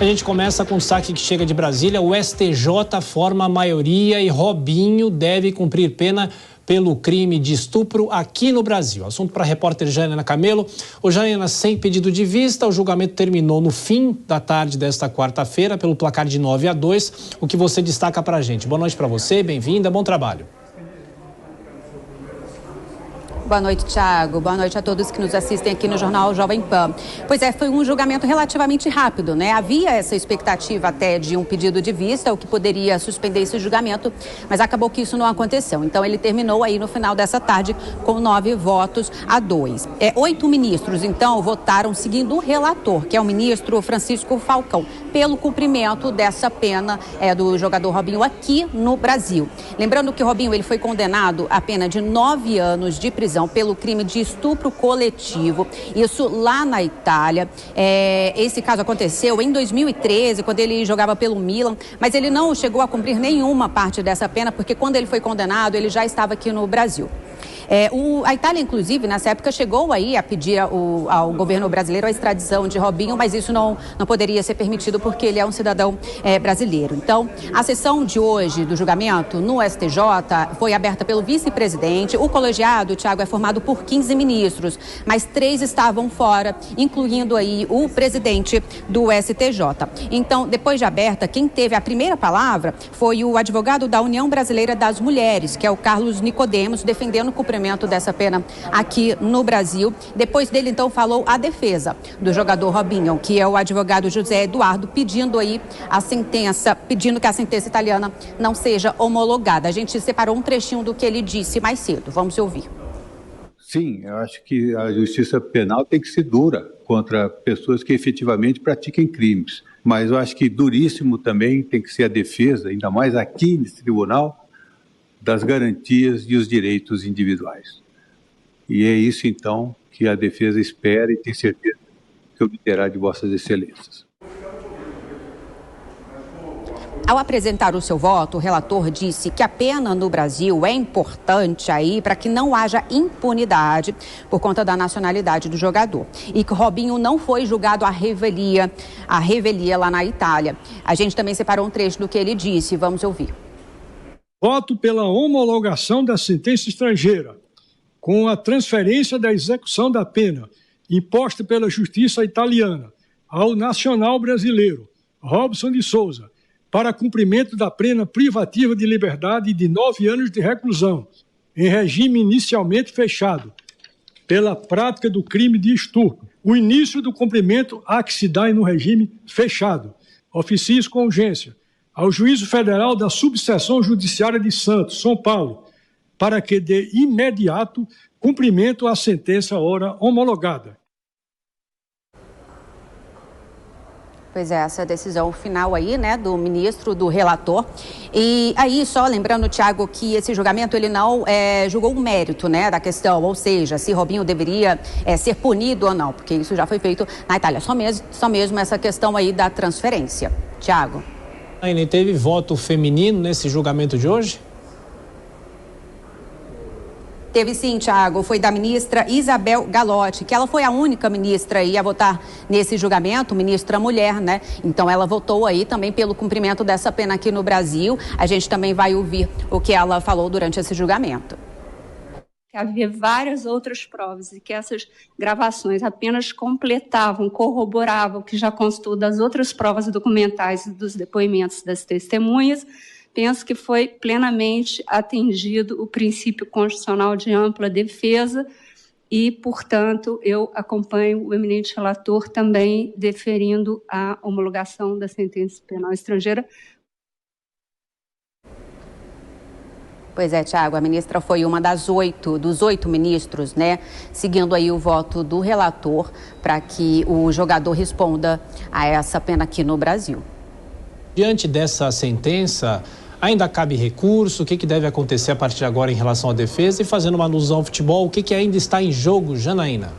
A gente começa com o saque que chega de Brasília. O STJ forma a maioria e Robinho deve cumprir pena pelo crime de estupro aqui no Brasil. Assunto para a repórter Janaína Camelo. Ô Janaína, sem pedido de vista, o julgamento terminou no fim da tarde desta quarta-feira pelo placar de 9-2. O que você destaca para a gente? Boa noite para você, bem-vinda, bom trabalho. Boa noite, Thiago. Boa noite a todos que nos assistem aqui no Jornal Jovem Pan. Pois é, foi um julgamento relativamente rápido, né? Havia essa expectativa até de um pedido de vista, o que poderia suspender esse julgamento, mas acabou que isso não aconteceu. Então, ele terminou aí no final dessa tarde com 9-2. 8 ministros, então, votaram seguindo o relator, que é o ministro Francisco Falcão, pelo cumprimento dessa pena do jogador Robinho aqui no Brasil. Lembrando que Robinho ele foi condenado a pena de 9 anos de prisão pelo crime de estupro coletivo, isso lá na Itália. Esse caso aconteceu em 2013, quando ele jogava pelo Milan, mas ele não chegou a cumprir nenhuma parte dessa pena, porque quando ele foi condenado, ele já estava aqui no Brasil. A Itália, inclusive, nessa época, chegou aí a pedir ao governo brasileiro a extradição de Robinho, mas isso não poderia ser permitido porque ele é um cidadão brasileiro. Então, a sessão de hoje do julgamento no STJ foi aberta pelo vice-presidente. O colegiado, Thiago, é formado por 15 ministros, mas 3 estavam fora, incluindo aí o presidente do STJ. Então, depois de aberta, quem teve a primeira palavra foi o advogado da União Brasileira das Mulheres, que é o Carlos Nicodemos, defendendo o cumprimento dessa pena aqui no Brasil. Depois dele, então, falou a defesa do jogador Robinho, que é o advogado José Eduardo, pedindo aí a sentença, pedindo que a sentença italiana não seja homologada. A gente separou um trechinho do que ele disse mais cedo. Vamos ouvir. Sim, eu acho que a justiça penal tem que ser dura contra pessoas que efetivamente pratiquem crimes. Mas eu acho que duríssimo também tem que ser a defesa, ainda mais aqui nesse tribunal, das garantias e os direitos individuais. E é isso, então, que a defesa espera e tem certeza que obterá de vossas excelências. Ao apresentar o seu voto, o relator disse que a pena no Brasil é importante aí para que não haja impunidade por conta da nacionalidade do jogador. E que o Robinho não foi julgado à revelia lá na Itália. A gente também separou um trecho do que ele disse. Vamos ouvir. Voto pela homologação da sentença estrangeira, com a transferência da execução da pena imposta pela justiça italiana ao nacional brasileiro, Robson de Souza, para cumprimento da pena privativa de liberdade de 9 anos de reclusão, em regime inicialmente fechado, pela prática do crime de estupro. O início do cumprimento há que se dar no regime fechado. Oficios com urgência ao Juízo Federal da Subseção Judiciária de Santos, São Paulo, para que dê imediato cumprimento à sentença ora homologada. Pois é, essa decisão final aí, né, do ministro, do relator. E aí, só lembrando, Thiago, que esse julgamento, ele não julgou o mérito, né, da questão, ou seja, se Robinho deveria ser punido ou não, porque isso já foi feito na Itália. Só mesmo essa questão aí da transferência. Thiago. Ainda teve voto feminino nesse julgamento de hoje? Teve sim, Thiago. Foi da ministra Isabel Galotti, que ela foi a única ministra aí a votar nesse julgamento, ministra mulher, né? Então ela votou aí também pelo cumprimento dessa pena aqui no Brasil. A gente também vai ouvir o que ela falou durante esse julgamento. Havia várias outras provas e que essas gravações apenas completavam, corroboravam o que já constou das outras provas documentais e dos depoimentos das testemunhas. Penso que foi plenamente atendido o princípio constitucional de ampla defesa e, portanto, eu acompanho o eminente relator também deferindo a homologação da sentença penal estrangeira. Pois é, Thiago, a ministra foi uma dos 8 ministros, né, seguindo aí o voto do relator para que o jogador responda a essa pena aqui no Brasil. Diante dessa sentença, ainda cabe recurso? O que deve acontecer a partir de agora em relação à defesa? E fazendo uma alusão ao futebol, o que ainda está em jogo, Janaína?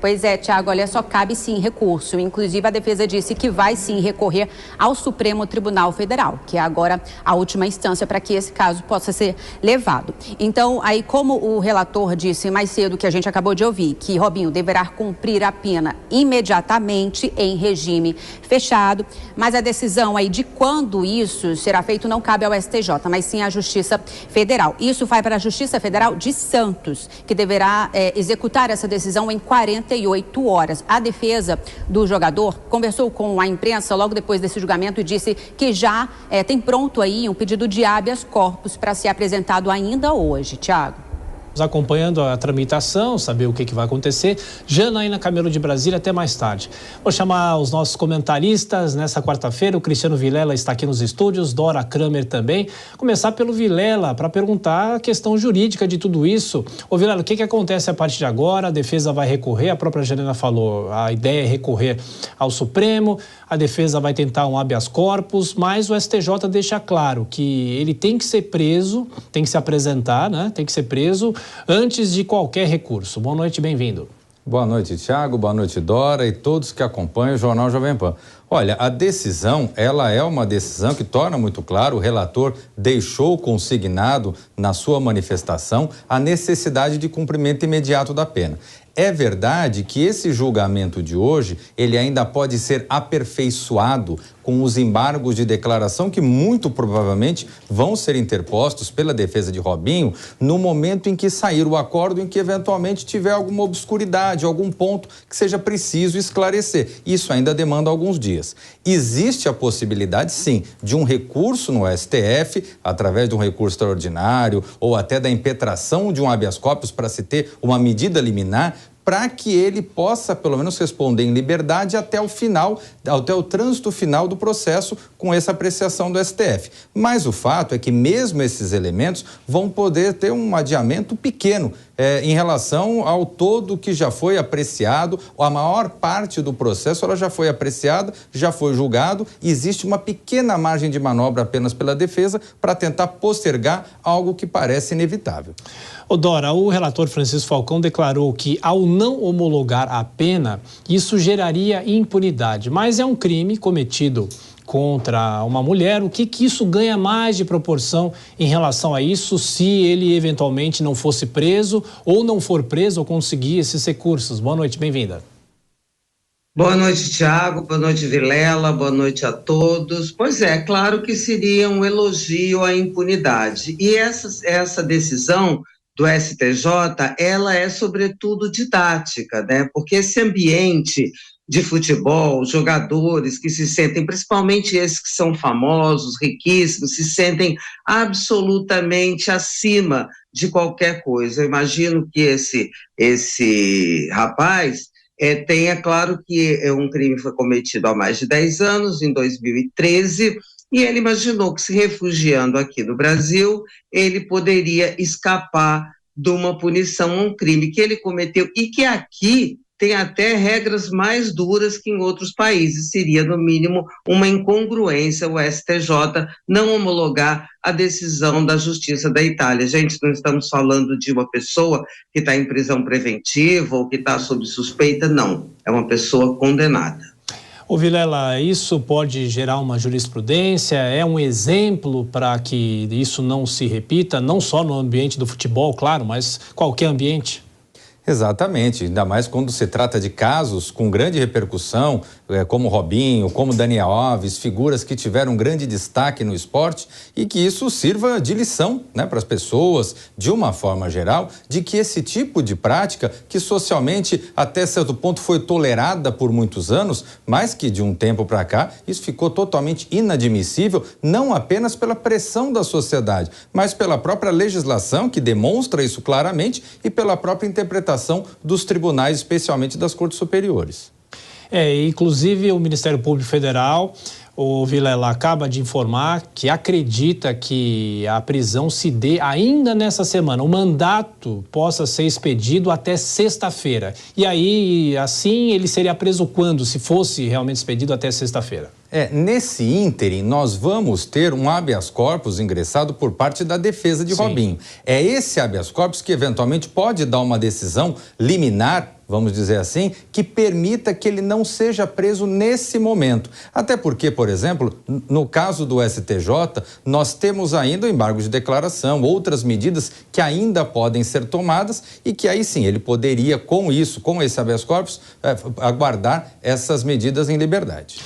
Pois é, Tiago, olha só, cabe sim recurso. Inclusive, a defesa disse que vai sim recorrer ao Supremo Tribunal Federal, que é agora a última instância para que esse caso possa ser levado. Então, aí, como o relator disse mais cedo, que a gente acabou de ouvir, que Robinho deverá cumprir a pena imediatamente em regime fechado, mas a decisão aí de quando isso será feito não cabe ao STJ, mas sim à Justiça Federal. Isso vai para a Justiça Federal de Santos, que deverá executar essa decisão em 48 horas. A defesa do jogador conversou com a imprensa logo depois desse julgamento e disse que já tem pronto aí um pedido de habeas corpus para ser apresentado ainda hoje. Tiago. Acompanhando a tramitação, saber o que vai acontecer. Janaína Camelo de Brasília, até mais tarde. Vou chamar os nossos comentaristas nessa quarta-feira. O Cristiano Vilela está aqui nos estúdios, Dora Kramer também. Começar pelo Vilela para perguntar a questão jurídica de tudo isso. Ô Vilela, o que acontece a partir de agora? A defesa vai recorrer, a própria Janaína falou, a ideia é recorrer ao Supremo, a defesa vai tentar um habeas corpus, mas o STJ deixa claro que ele tem que ser preso, tem que se apresentar, né? Tem que ser preso antes de qualquer recurso. Boa noite, bem-vindo. Boa noite, Tiago, boa noite, Dora e todos que acompanham o Jornal Jovem Pan. Olha, a decisão, ela é uma decisão que torna muito claro, o relator deixou consignado na sua manifestação a necessidade de cumprimento imediato da pena. É verdade que esse julgamento de hoje, ele ainda pode ser aperfeiçoado com os embargos de declaração que muito provavelmente vão ser interpostos pela defesa de Robinho no momento em que sair o acordo, em que eventualmente tiver alguma obscuridade, algum ponto que seja preciso esclarecer. Isso ainda demanda alguns dias. Existe a possibilidade, sim, de um recurso no STF, através de um recurso extraordinário ou até da impetração de um habeas corpus para se ter uma medida liminar, para que ele possa, pelo menos, responder em liberdade até o final, até o trânsito final do processo com essa apreciação do STF. Mas o fato é que mesmo esses elementos vão poder ter um adiamento pequeno em relação ao todo que já foi apreciado. A maior parte do processo ela já foi apreciada, já foi julgado. Existe uma pequena margem de manobra apenas pela defesa para tentar postergar algo que parece inevitável. Ô Dora, o relator Francisco Falcão declarou que ao não homologar a pena, isso geraria impunidade, mas é um crime cometido contra uma mulher. O que isso ganha mais de proporção em relação a isso se ele eventualmente não fosse preso ou não for preso ou conseguir esses recursos? Boa noite, bem-vinda. Boa noite, Tiago, boa noite, Vilela, boa noite a todos. Pois é, claro que seria um elogio à impunidade. E essa decisão do STJ, ela é sobretudo didática, né? Porque esse ambiente de futebol, jogadores que se sentem, principalmente esses que são famosos, riquíssimos, se sentem absolutamente acima de qualquer coisa. Eu imagino que esse rapaz tenha, claro que um crime foi cometido há mais de 10 anos, em 2013, e ele imaginou que se refugiando aqui no Brasil, ele poderia escapar de uma punição a um crime que ele cometeu e que aqui tem até regras mais duras que em outros países. Seria, no mínimo, uma incongruência o STJ não homologar a decisão da Justiça da Itália. Gente, não estamos falando de uma pessoa que está em prisão preventiva ou que está sob suspeita, não. É uma pessoa condenada. Ô Vilela, isso pode gerar uma jurisprudência? É um exemplo para que isso não se repita, não só no ambiente do futebol, claro, mas qualquer ambiente? Exatamente, ainda mais quando se trata de casos com grande repercussão, como Robinho, como Daniel Alves, figuras que tiveram grande destaque no esporte, e que isso sirva de lição, né, para as pessoas, de uma forma geral, de que esse tipo de prática, que socialmente até certo ponto foi tolerada por muitos anos, mas que de um tempo para cá isso ficou totalmente inadmissível, não apenas pela pressão da sociedade, mas pela própria legislação, que demonstra isso claramente, e pela própria interpretação dos tribunais, especialmente das cortes superiores. Inclusive o Ministério Público Federal, o Vilela, acaba de informar que acredita que a prisão se dê ainda nessa semana. O mandato possa ser expedido até sexta-feira. E aí, assim, ele seria preso quando, se fosse realmente expedido até sexta-feira? Nesse ínterim, nós vamos ter um habeas corpus ingressado por parte da defesa de Robinho. É esse habeas corpus que eventualmente pode dar uma decisão liminar vamos dizer assim, que permita que ele não seja preso nesse momento. Até porque, por exemplo, no caso do STJ, nós temos ainda o embargo de declaração, outras medidas que ainda podem ser tomadas e que aí sim ele poderia, com isso, com esse habeas corpus, aguardar essas medidas em liberdade.